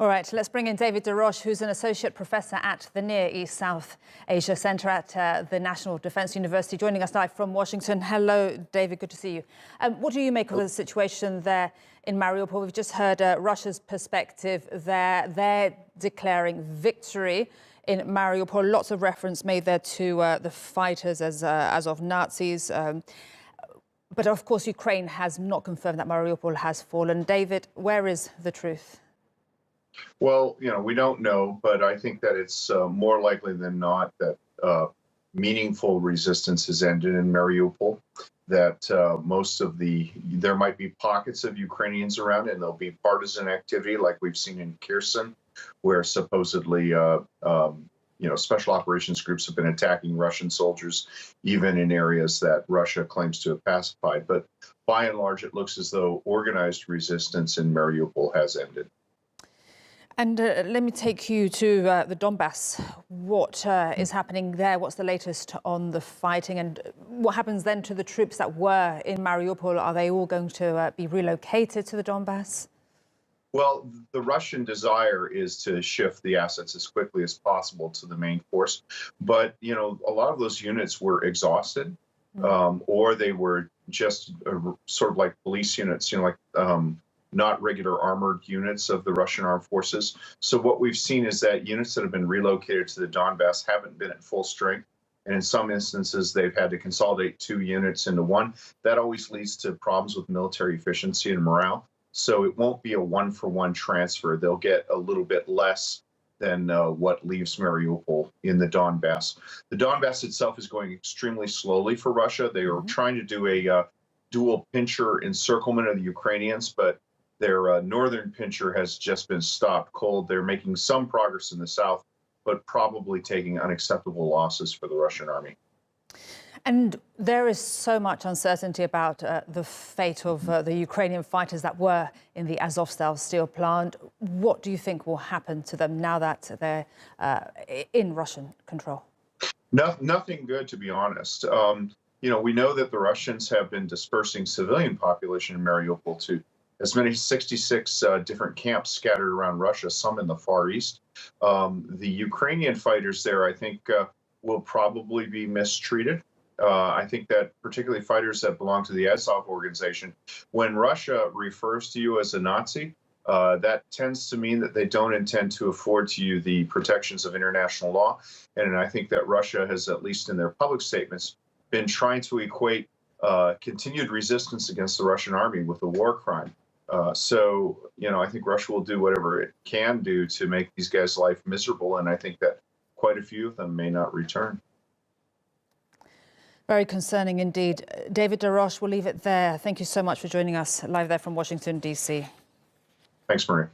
All right, let's bring in David Des Roches, who's an associate professor at the Near East South Asia Centre at the National Defence University, joining us live from Washington. Hello, David, good to see you. What do you make of the situation there in Mariupol? We've just heard Russia's perspective there. They're declaring victory in Mariupol. Lots of reference made there to the fighters as of Nazis. But of course, Ukraine has not confirmed that Mariupol has fallen. David, where is the truth? Well, we don't know, but I think that it's more likely than not that meaningful resistance has ended in Mariupol, that there might be pockets of Ukrainians around, and there'll be partisan activity like we've seen in Kherson, where supposedly, special operations groups have been attacking Russian soldiers, even in areas that Russia claims to have pacified. But by and large, it looks as though organized resistance in Mariupol has ended. And let me take you to the Donbass. What is happening there? What's the latest on the fighting? And what happens then to the troops that were in Mariupol? Are they all going to be relocated to the Donbass? Well, the Russian desire is to shift the assets as quickly as possible to the main force. But, a lot of those units were exhausted, or they were just sort of like police units, not regular armored units of the Russian armed forces. So what we've seen is that units that have been relocated to the Donbass haven't been at full strength. And in some instances, they've had to consolidate 2 units into one. That always leads to problems with military efficiency and morale. So it won't be a one-for-one transfer. They'll get a little bit less than what leaves Mariupol in the Donbass. The Donbass itself is going extremely slowly for Russia. They are trying to do a dual pincher encirclement of the Ukrainians, but their northern pincher has just been stopped cold. They're making some progress in the south, but probably taking unacceptable losses for the Russian army. And there is so much uncertainty about the fate of the Ukrainian fighters that were in the Azovstal steel plant. What do you think will happen to them now that they're in Russian control? Nothing good, to be honest. We know that the Russians have been dispersing civilian population in Mariupol to as many as 66 different camps scattered around Russia, some in the Far East. The Ukrainian fighters there, I think, will probably be mistreated. I think that particularly fighters that belong to the Azov organization, when Russia refers to you as a Nazi, that tends to mean that they don't intend to afford to you the protections of international law. And I think that Russia has, at least in their public statements, been trying to equate continued resistance against the Russian army with a war crime. I think Russia will do whatever it can do to make these guys' life miserable, and I think that quite a few of them may not return. Very concerning indeed. David Des Roches, we'll leave it there. Thank you so much for joining us live there from Washington, D.C. Thanks, Marie.